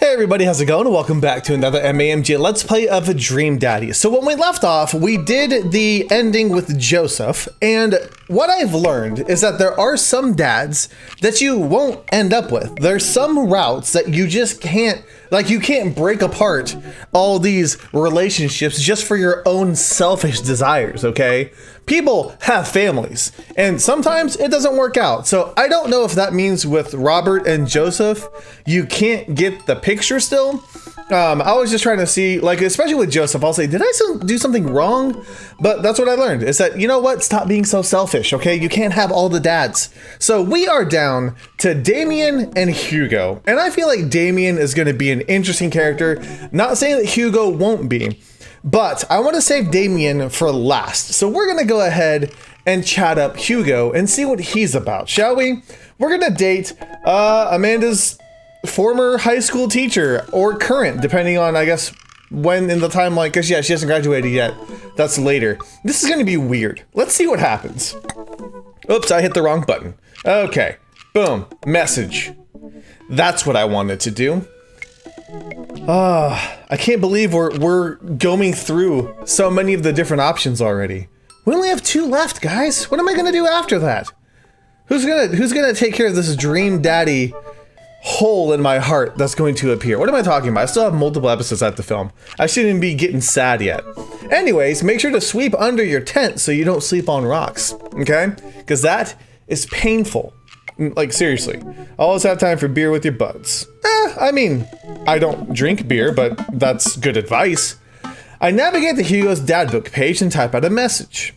Hey everybody, how's it going? Welcome back to another MAMG Let's Play of a Dream Daddy. So when we left off, we did the ending with Joseph, and what I've learned is that there are some dads that you won't end up with. There's some routes that you just can't, like you can't break apart all these relationships just for your own selfish desires, okay? People have families, and sometimes it doesn't work out. So I don't know if that means with Robert and Joseph, you can't get the picture still. I was just trying to see, like, especially with Joseph, I'll say, did I do something wrong? But that's what I learned, is that, you know what? Stop being so selfish, okay? You can't have all the dads. So we are down to Damien and Hugo. And I feel like Damien is going to be an interesting character. Not saying that Hugo won't be. But I want to save Damien for last. So we're going to go ahead and chat up Hugo and see what he's about, shall we? We're going to date Amanda's former high school teacher, or current, depending on, I guess, when in the timeline, because yeah, she hasn't graduated yet. That's later. This is going to be weird. Let's see what happens. Oops, I hit the wrong button. Okay, boom, message. That's what I wanted to do. I can't believe we're going through so many of the different options already. We only have 2 left, guys. What am I gonna do after that? Who's gonna take care of this dream daddy hole in my heart that's going to appear? What am I talking about? I still have multiple episodes I have to film. I shouldn't be getting sad yet. Anyways, make sure to sweep under your tent so you don't sleep on rocks, okay? Because that is painful. Like, seriously. Always have time for beer with your buds. I mean, I don't drink beer, but that's good advice. I navigate to Hugo's dad book page and type out a message.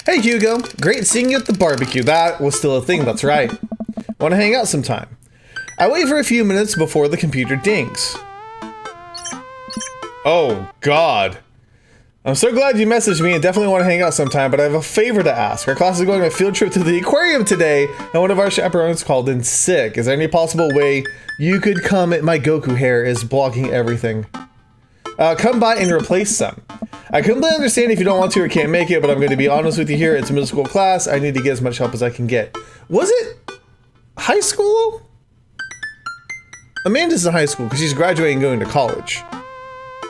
Hey Hugo, great seeing you at the barbecue. That was still a thing, that's right. Want to hang out sometime? I wait for a few minutes before the computer dings. Oh God. I'm so glad you messaged me and definitely want to hang out sometime, but I have a favor to ask. Our class is going on a field trip to the aquarium today, and one of our chaperones called in sick. Is there any possible way you could come? My Goku hair is blocking everything. Come by and replace them. I completely understand if you don't want to or can't make it, but I'm going to be honest with you here. It's a middle school class. I need to get as much help as I can get. Was it high school? Amanda's in high school because she's graduating and going to college.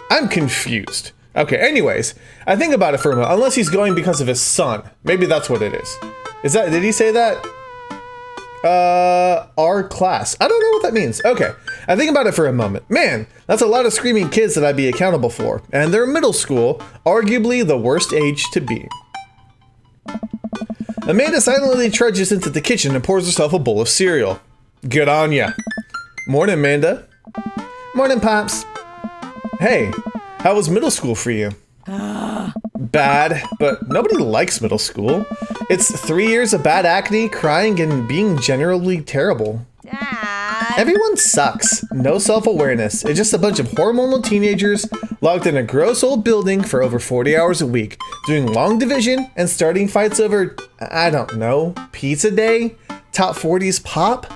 I'm confused. Okay, anyways, I think about it for a moment. Unless he's going because of his son. Maybe that's what it is. Did he say that? Our class. I don't know what that means. Okay, I think about it for a moment. Man, that's a lot of screaming kids that I'd be accountable for. And they're middle school, arguably the worst age to be. Amanda silently trudges into the kitchen and pours herself a bowl of cereal. Good on ya. Morning, Amanda. Morning, Pops. Hey. How was middle school for you? Bad, but nobody likes middle school. It's 3 years of bad acne, crying, and being generally terrible. Dad. Everyone sucks. No self-awareness. It's just a bunch of hormonal teenagers locked in a gross old building for over 40 hours a week, doing long division and starting fights over, I don't know, pizza day? Top 40s pop?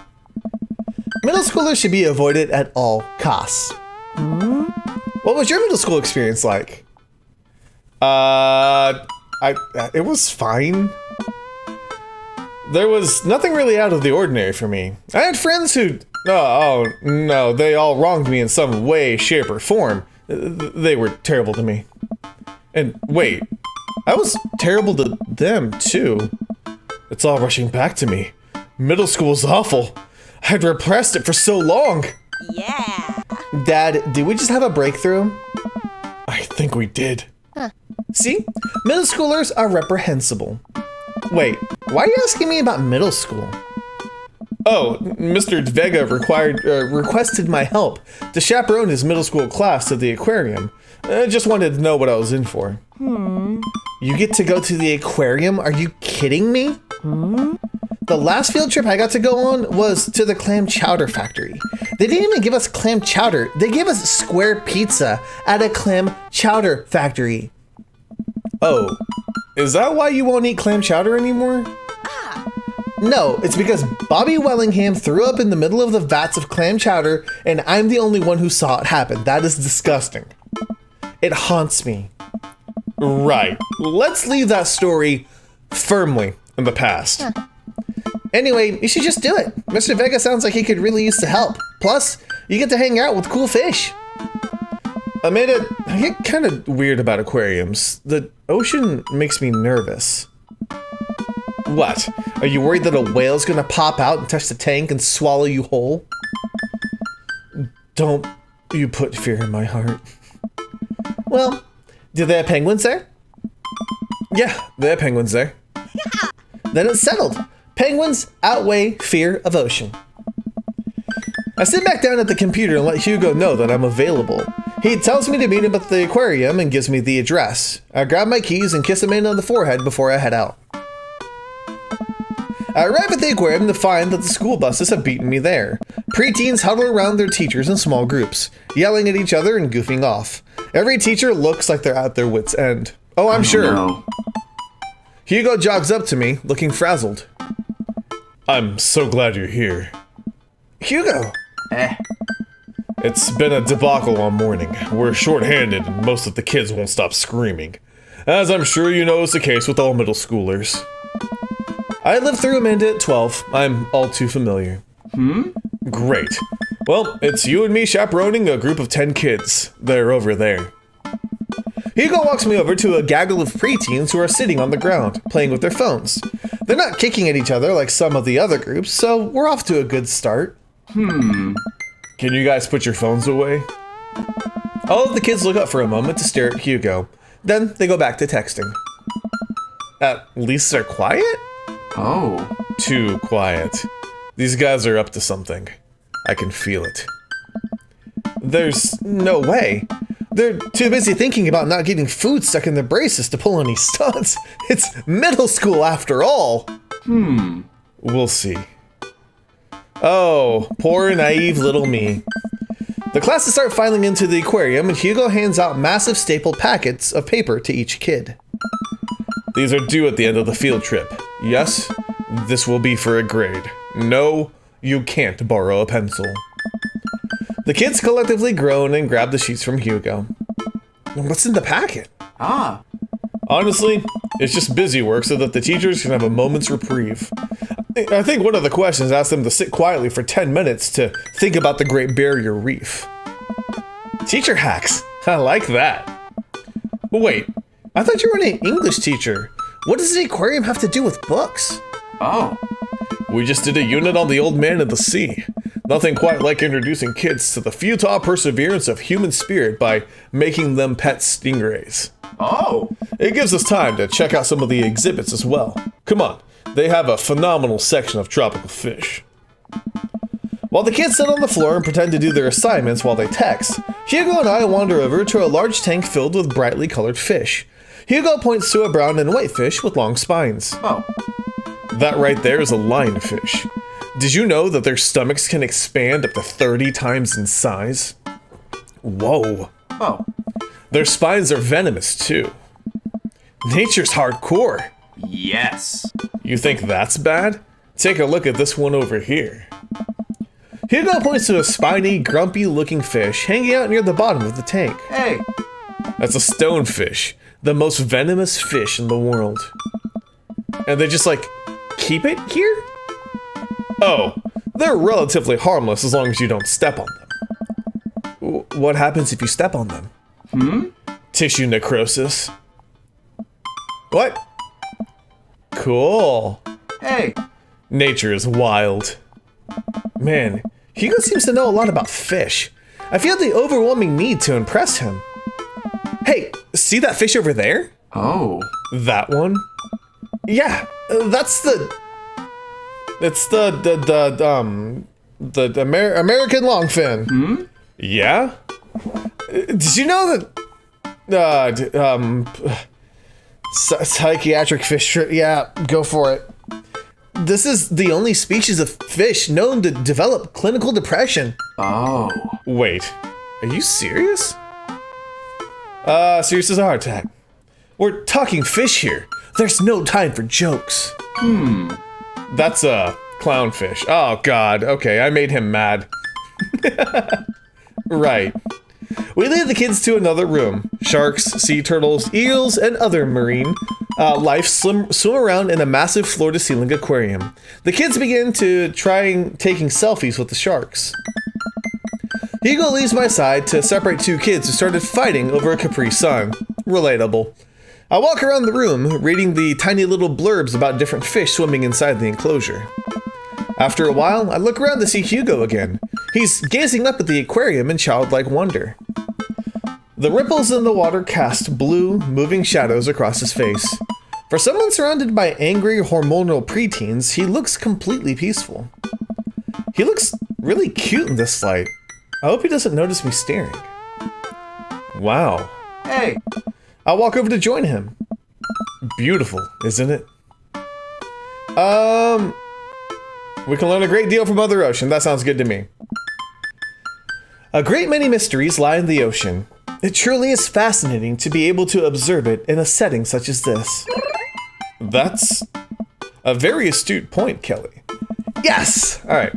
Middle schoolers should be avoided at all costs. What was your middle school experience like? It was fine. There was nothing really out of the ordinary for me. I had friends who, no, they all wronged me in some way, shape, or form. They were terrible to me. And wait, I was terrible to them too. It's all rushing back to me. Middle school's awful. I'd repressed it for so long. Yeah. Dad, did we just have a breakthrough? I think we did. Huh. See? Middle schoolers are reprehensible. Wait, why are you asking me about middle school? Oh, Mr. Vega requested my help to chaperone his middle school class to the aquarium. I just wanted to know what I was in for. You get to go to the aquarium? Are you kidding me? The last field trip I got to go on was to the clam chowder factory. They didn't even give us clam chowder. They gave us square pizza at a clam chowder factory. Oh, is that why you won't eat clam chowder anymore? No, it's because Bobby Wellingham threw up in the middle of the vats of clam chowder and I'm the only one who saw it happen. That is disgusting. It haunts me. Right. Let's leave that story firmly in the past. Anyway, you should just do it. Mr. Vega sounds like he could really use the help. Plus, you get to hang out with cool fish. Amanda, I get kind of weird about aquariums. The ocean makes me nervous. What? Are you worried that a whale's gonna pop out and touch the tank and swallow you whole? Don't you put fear in my heart. Well, do they have penguins there? Yeah, they have penguins there. Then it's settled. Penguins outweigh fear of ocean. I sit back down at the computer and let Hugo know that I'm available. He tells me to meet him at the aquarium and gives me the address. I grab my keys and kiss Amanda on the forehead before I head out. I arrive at the aquarium to find that the school buses have beaten me there. Preteens huddle around their teachers in small groups, yelling at each other and goofing off. Every teacher looks like they're at their wits' end. Oh, I'm sure. No. Hugo jogs up to me, looking frazzled. I'm so glad you're here. Hugo! It's been a debacle all morning. We're short-handed and most of the kids won't stop screaming. As I'm sure you know is the case with all middle schoolers. I lived through Amanda at 12. I'm all too familiar. Great. Well, it's you and me chaperoning a group of 10 kids. They're over there. Hugo walks me over to a gaggle of preteens who are sitting on the ground, playing with their phones. They're not kicking at each other like some of the other groups, so we're off to a good start. Can you guys put your phones away? All of the kids look up for a moment to stare at Hugo. Then they go back to texting. At least they're quiet? Oh. Too quiet. These guys are up to something. I can feel it. There's no way. They're too busy thinking about not getting food stuck in their braces to pull any stunts. It's middle school after all. We'll see. Oh, poor naive little me. The classes start filing into the aquarium and Hugo hands out massive stapled packets of paper to each kid. These are due at the end of the field trip. Yes, this will be for a grade. No, you can't borrow a pencil. The kids collectively groan and grab the sheets from Hugo. What's in the packet? Honestly, it's just busy work so that the teachers can have a moment's reprieve. I think one of the questions asked them to sit quietly for 10 minutes to think about the Great Barrier Reef. Teacher hacks. I like that. But wait, I thought you were an English teacher. What does the aquarium have to do with books? We just did a unit on the old man of the sea. Nothing quite like introducing kids to the futile perseverance of human spirit by making them pet stingrays. It gives us time to check out some of the exhibits as well. Come on, they have a phenomenal section of tropical fish. While the kids sit on the floor and pretend to do their assignments while they text, Hugo and I wander over to a large tank filled with brightly colored fish. Hugo points to a brown and white fish with long spines. That right there is a lionfish. Did you know that their stomachs can expand up to 30 times in size? Whoa. Their spines are venomous too. Nature's hardcore. Yes. You think that's bad? Take a look at this one over here. Hugo points to a spiny, grumpy-looking fish hanging out near the bottom of the tank. That's a stonefish, the most venomous fish in the world. And they just keep it here? Oh, they're relatively harmless as long as you don't step on them. What happens if you step on them? Tissue necrosis. What? Cool. Nature is wild. Man, Hugo seems to know a lot about fish. I feel the overwhelming need to impress him. Hey, see that fish over there? That one? Yeah, that's it's the American longfin. Yeah? Did you know that, psychiatric fish, yeah, go for it. This is the only species of fish known to develop clinical depression. Wait, are you serious? Serious as a heart attack. We're talking fish here. There's no time for jokes. That's a clownfish. Oh god, okay, I made him mad. Right. We lead the kids to another room. Sharks, sea turtles, eels, and other marine life swim around in a massive floor-to-ceiling aquarium. The kids begin to taking selfies with the sharks. Hugo leaves my side to separate two kids who started fighting over a Capri Sun. Relatable. I walk around the room, reading the tiny little blurbs about different fish swimming inside the enclosure. After a while, I look around to see Hugo again. He's gazing up at the aquarium in childlike wonder. The ripples in the water cast blue, moving shadows across his face. For someone surrounded by angry, hormonal preteens, he looks completely peaceful. He looks really cute in this light. I hope he doesn't notice me staring. Wow. Hey. I'll walk over to join him. Beautiful, isn't it? We can learn a great deal from Mother Ocean. That sounds good to me. A great many mysteries lie in the ocean. It truly is fascinating to be able to observe it in a setting such as this. That's a very astute point, Kelly. Yes! Alright.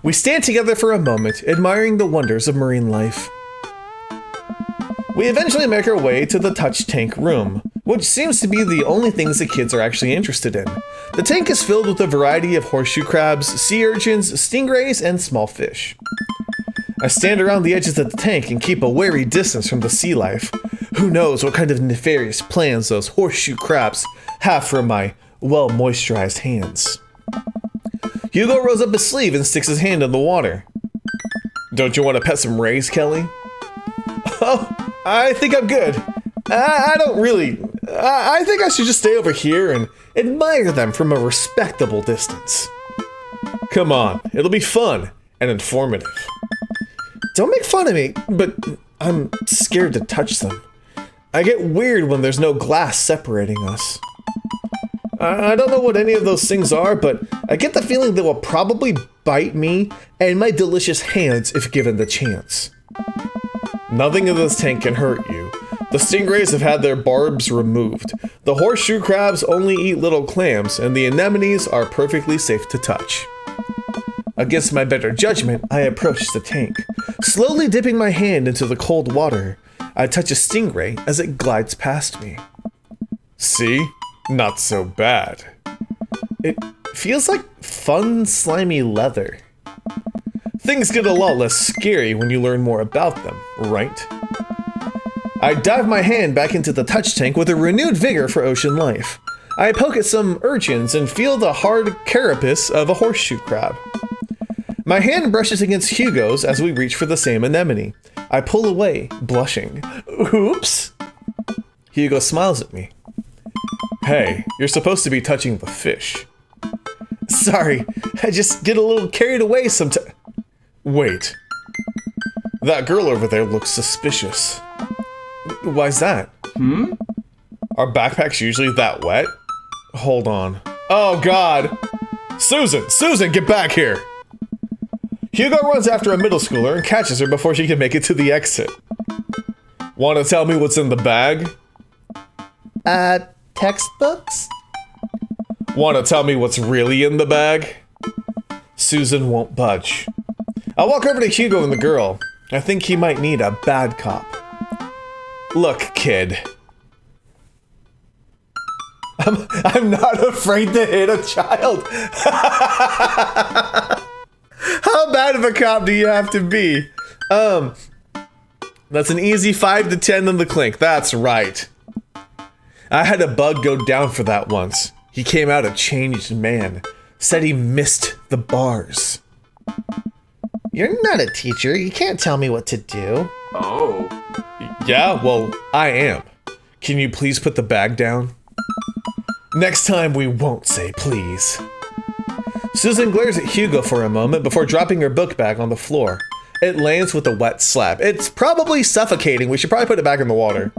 We stand together for a moment, admiring the wonders of marine life. We eventually make our way to the touch tank room, which seems to be the only things the kids are actually interested in. The tank is filled with a variety of horseshoe crabs, sea urchins, stingrays, and small fish. I stand around the edges of the tank and keep a wary distance from the sea life. Who knows what kind of nefarious plans those horseshoe crabs have for my well-moisturized hands. Hugo rolls up his sleeve and sticks his hand in the water. Don't you want to pet some rays, Kelly? Oh, I think I'm good. I don't really. I think I should just stay over here and admire them from a respectable distance. Come on, it'll be fun and informative. Don't make fun of me, but I'm scared to touch them. I get weird when there's no glass separating us. I don't know what any of those things are, but I get the feeling they will probably bite me and my delicious hands if given the chance. Nothing in this tank can hurt you. The stingrays have had their barbs removed. The horseshoe crabs only eat little clams, and the anemones are perfectly safe to touch. Against my better judgment, I approach the tank. Slowly dipping my hand into the cold water, I touch a stingray as it glides past me. See? Not so bad. It feels like fun, slimy leather. Things get a lot less scary when you learn more about them, right? I dive my hand back into the touch tank with a renewed vigor for ocean life. I poke at some urchins and feel the hard carapace of a horseshoe crab. My hand brushes against Hugo's as we reach for the same anemone. I pull away, blushing. Oops! Hugo smiles at me. Hey, you're supposed to be touching the fish. Sorry, I just get a little carried away sometimes. Wait. That girl over there looks suspicious. Why's that? Are backpacks usually that wet? Hold on. Oh god! Susan, get back here! Hugo runs after a middle schooler and catches her before she can make it to the exit. Wanna tell me what's in the bag? Textbooks? Wanna tell me what's really in the bag? Susan won't budge. I walk over to Hugo and the girl. I think he might need a bad cop. Look, kid. I'm not afraid to hit a child. How bad of a cop do you have to be? That's an easy 5 to 10 on the clink. That's right. I had a bug go down for that once. He came out a changed man. Said he missed the bars. You're not a teacher. You can't tell me what to do. Oh. Yeah, well, I am. Can you please put the bag down? Next time we won't say please. Susan glares at Hugo for a moment before dropping her book bag on the floor. It lands with a wet slap. It's probably suffocating. We should probably put it back in the water.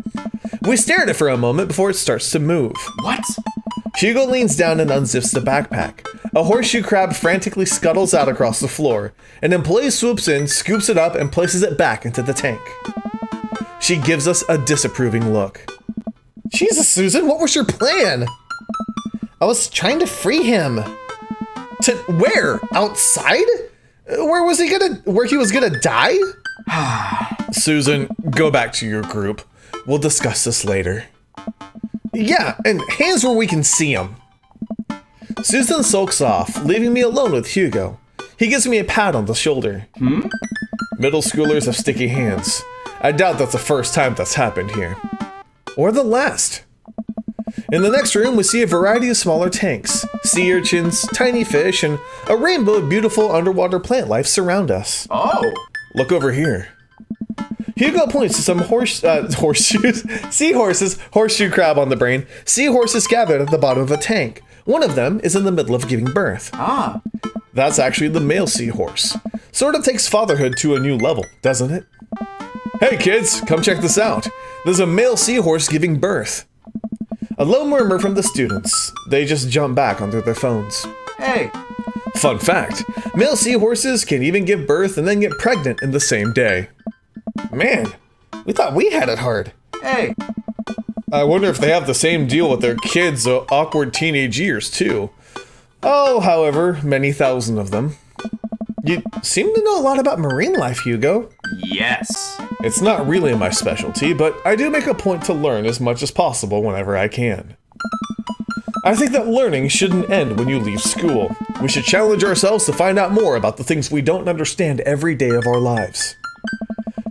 We stare at it for a moment before it starts to move. What? Hugo leans down and unzips the backpack. A horseshoe crab frantically scuttles out across the floor. An employee swoops in, scoops it up, and places it back into the tank. She gives us a disapproving look. Jesus, Susan, what was your plan? I was trying to free him. To where? Outside? Where he was gonna die? Susan, go back to your group. We'll discuss this later. Yeah, and hands where we can see them. Susan sulks off, leaving me alone with Hugo. He gives me a pat on the shoulder. Middle schoolers have sticky hands. I doubt that's the first time that's happened here. Or the last. In the next room, we see a variety of smaller tanks, sea urchins, tiny fish, and a rainbow of beautiful underwater plant life surround us. Oh. Look over here. Hugo points to some horseshoes, seahorses, horseshoe crab on the brain, seahorses gathered at the bottom of a tank. One of them is in the middle of giving birth. Ah. That's actually the male seahorse. Sort of takes fatherhood to a new level, doesn't it? Hey kids, come check this out. There's a male seahorse giving birth. A low murmur from the students. They just jump back onto their phones. Hey. Fun fact, male seahorses can even give birth and then get pregnant in the same day. Man, we thought we had it hard. Hey. I wonder if they have the same deal with their kids' awkward teenage years, too. Oh, however, many thousand of them. You seem to know a lot about marine life, Hugo. Yes. It's not really my specialty, but I do make a point to learn as much as possible whenever I can. I think that learning shouldn't end when you leave school. We should challenge ourselves to find out more about the things we don't understand every day of our lives.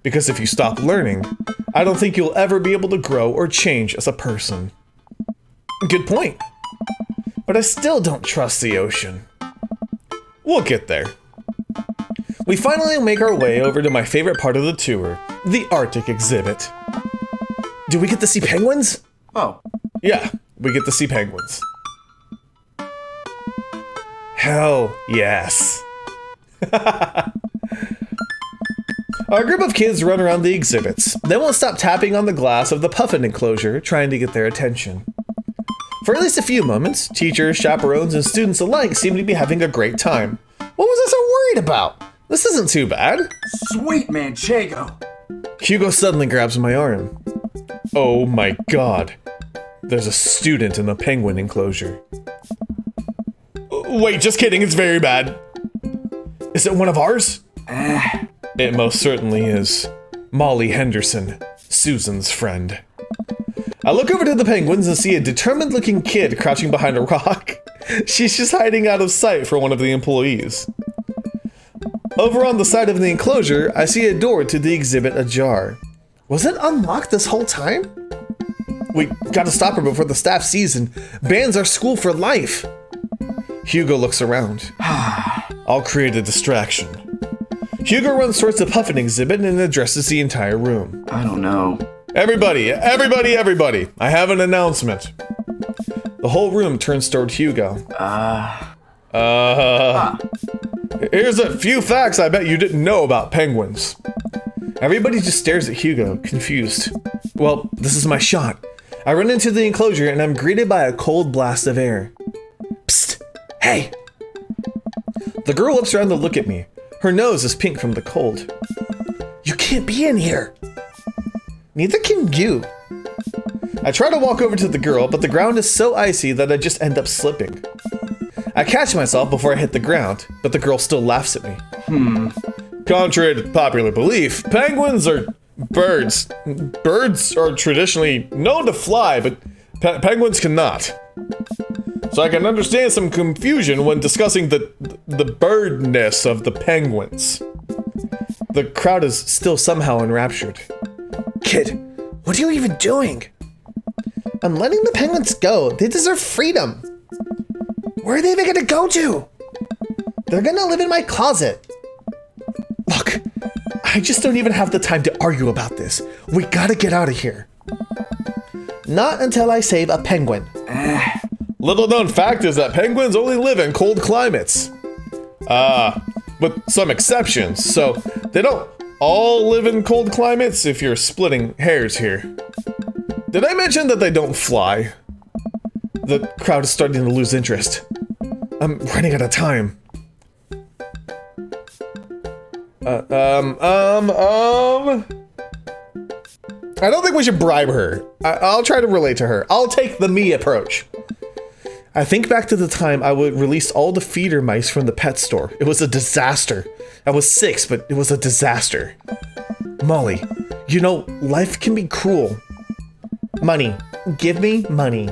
Because if you stop learning, I don't think you'll ever be able to grow or change as a person. Good point. But I still don't trust the ocean. We'll get there. We finally make our way over to my favorite part of the tour, the Arctic exhibit. Do we get to see penguins? Oh. Yeah, we get to see penguins. Hell yes. Our group of kids run around the exhibits. They won't stop tapping on the glass of the puffin enclosure, trying to get their attention. For at least a few moments, teachers, chaperones, and students alike seem to be having a great time. What was I so worried about? This isn't too bad. Sweet manchego. Hugo suddenly grabs my arm. Oh my god. There's a student in the penguin enclosure. Wait, just kidding, it's very bad. Is it one of ours? It most certainly is. Molly Henderson, Susan's friend. I look over to the penguins and see a determined-looking kid crouching behind a rock. She's just hiding out of sight for one of the employees. Over on the side of the enclosure, I see a door to the exhibit ajar. Was it unlocked this whole time? We gotta stop her before the staff sees and bans our school for life. Hugo looks around. I'll create a distraction. Hugo runs towards the puffin exhibit and addresses the entire room. I don't know. Everybody, I have an announcement. The whole room turns toward Hugo. Here's a few facts I bet you didn't know about penguins. Everybody just stares at Hugo, confused. Well, this is my shot. I run into the enclosure and I'm greeted by a cold blast of air. Psst! Hey! The girl looks around to look at me. Her nose is pink from the cold. You can't be in here! Neither can you. I try to walk over to the girl, but the ground is so icy that I just end up slipping. I catch myself before I hit the ground, but the girl still laughs at me. Contrary to popular belief, penguins are birds. Birds are traditionally known to fly, but penguins cannot. So I can understand some confusion when discussing the birdness of the penguins. The crowd is still somehow enraptured. Kid, what are you even doing? I'm letting the penguins go. They deserve freedom. Where are they even gonna go to? They're gonna live in my closet. Look, I just don't even have the time to argue about this. We gotta get out of here. Not until I save a penguin. Little known fact is that penguins only live in cold climates. With some exceptions, so they don't all live in cold climates if you're splitting hairs here. Did I mention that they don't fly? The crowd is starting to lose interest. I'm running out of time. I don't think we should bribe her. I'll try to relate to her. I'll take the me approach. I think back to the time I released all the feeder mice from the pet store. It was a disaster. I was 6, but it was a disaster. Molly, you know, life can be cruel. Money. Give me money.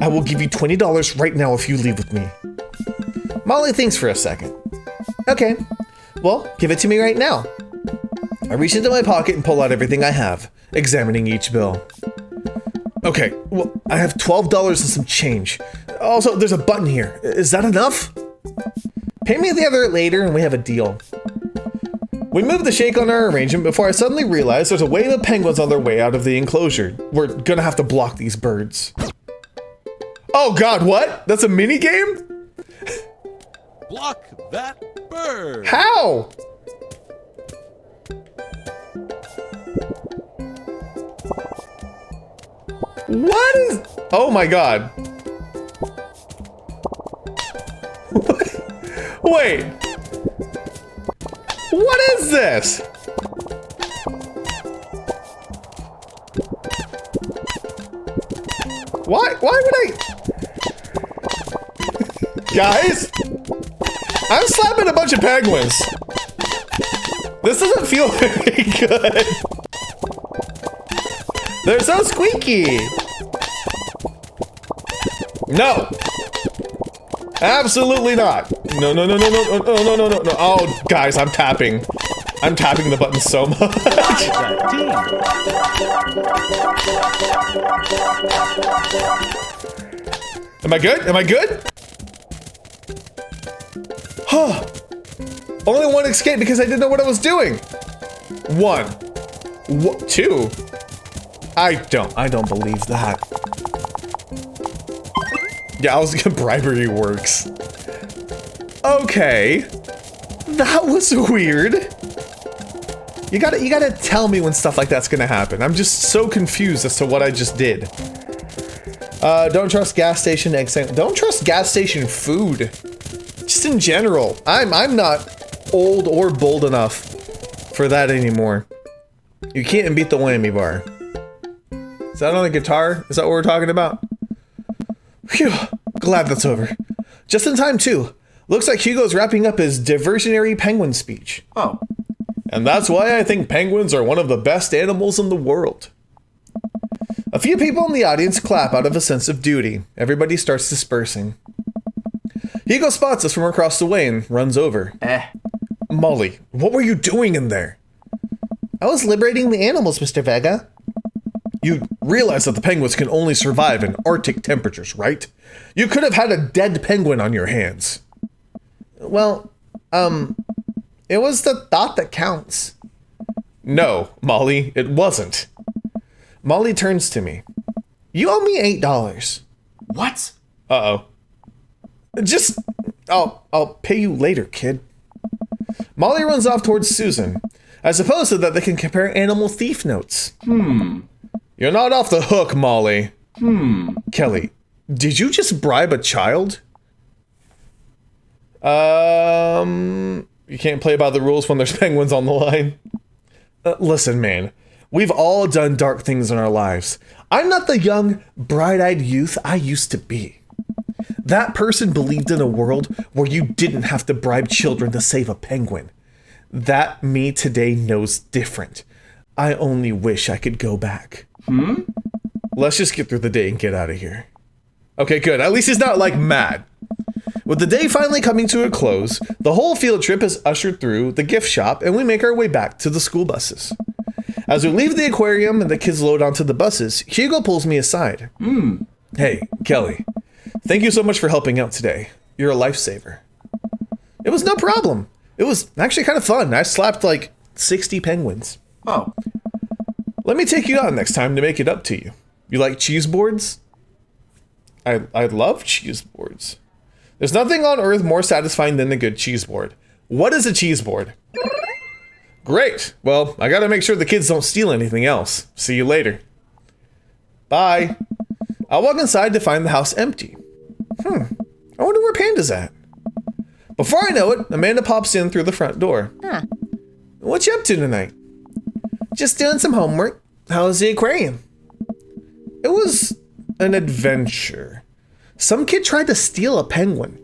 I will give you $20 right now if you leave with me. Molly thinks for a second. Okay. Well, give it to me right now. I reach into my pocket and pull out everything I have, examining each bill. Okay, well, I have $12 and some change. Also, there's a button here. Is that enough? Pay me the other later and we have a deal. We move the shake on our arrangement before I suddenly realize there's a wave of penguins on their way out of the enclosure. We're gonna have to block these birds. Oh God, what? That's a mini game? Block that bird! How? What is... Oh my God. Wait. What is this? Why would I... Guys? I'm slapping a bunch of penguins. This doesn't feel very good. They're so squeaky. No. Absolutely not. No. Oh, guys, I'm tapping. I'm tapping the button so much. Am I good? Am I good? Huh. Only one escape because I didn't know what I was doing. One. Two. I don't believe that. Yeah, I was gonna bribery works. Okay. That was weird. You gotta tell me when stuff like that's gonna happen. I'm just so confused as to what I just did. Don't trust gas station egg sandwich. Don't trust gas station food. Just in general. I'm not old or bold enough for that anymore. You can't beat the whammy bar. Is that on the guitar? Is that what we're talking about? Phew, glad that's over. Just in time too. Looks like Hugo's wrapping up his diversionary penguin speech. Oh. And that's why I think penguins are one of the best animals in the world. A few people in the audience clap out of a sense of duty. Everybody starts dispersing. Hugo spots us from across the way and runs over. Molly, what were you doing in there? I was liberating the animals, Mr. Vega. You realize that the penguins can only survive in Arctic temperatures, right? You could have had a dead penguin on your hands. Well, it was the thought that counts. No, Molly, it wasn't. Molly turns to me. You owe me $8. What? Uh-oh. I'll pay you later, kid. Molly runs off towards Susan. I suppose so that they can compare animal thief notes. You're not off the hook, Molly. Kelly, did you just bribe a child? You can't play by the rules when there's penguins on the line. Listen, man. We've all done dark things in our lives. I'm not the young, bright-eyed youth I used to be. That person believed in a world where you didn't have to bribe children to save a penguin. That me today knows different. I only wish I could go back. Let's just get through the day and get out of here. Okay, good. At least he's not, like, mad. With the day finally coming to a close, the whole field trip is ushered through the gift shop and we make our way back to the school buses. As we leave the aquarium and the kids load onto the buses, Hugo pulls me aside. Hey, Kelly, thank you so much for helping out today. You're a lifesaver. It was no problem. It was actually kind of fun. I slapped like 60 penguins. Oh. Let me take you out next time to make it up to you. You like cheese boards? I love cheese boards. There's nothing on earth more satisfying than a good cheese board. What is a cheese board? Great. Well, I gotta make sure the kids don't steal anything else. See you later. Bye. I walk inside to find the house empty. I wonder where Panda's at. Before I know it, Amanda pops in through the front door. What you up to tonight? Just doing some homework. How's the aquarium? It was an adventure. Some kid tried to steal a penguin.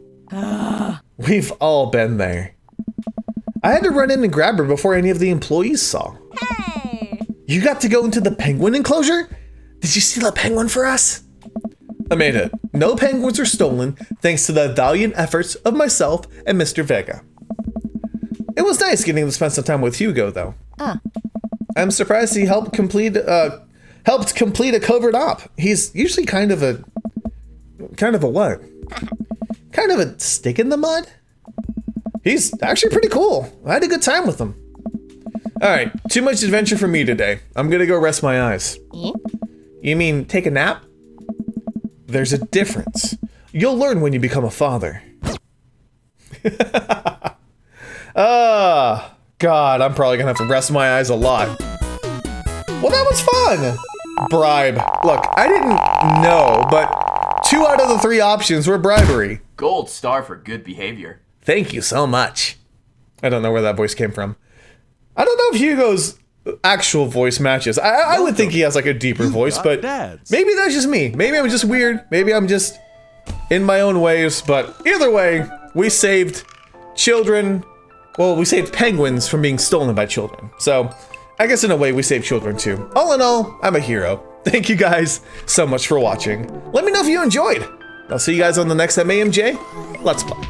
We've all been there. I had to run in and grab her before any of the employees saw. Hey! You got to go into the penguin enclosure? Did you steal a penguin for us? Amanda, no penguins were stolen thanks to the valiant efforts of myself and Mr. Vega. It was nice getting to spend some time with Hugo, though. I'm surprised he helped complete a covert op. He's usually kind of a what? Kind of a stick in the mud? He's actually pretty cool. I had a good time with him. Alright, too much adventure for me today. I'm gonna go rest my eyes. You mean take a nap? There's a difference. You'll learn when you become a father. God, I'm probably gonna have to rest my eyes a lot. Well, that was fun! Bribe. Look, I didn't know, but 2 out of the 3 options were bribery. Gold star for good behavior. Thank you so much. I don't know where that voice came from. I don't know if Hugo's actual voice matches. I would think he has like a deeper voice, but maybe that's just me. Maybe I'm just weird. Maybe I'm just in my own ways, but either way, we saved children. Well, we saved penguins from being stolen by children. So I guess in a way we saved children too. All in all, I'm a hero. Thank you guys so much for watching. Let me know if you enjoyed. I'll see you guys on the next MAMJ. Let's play.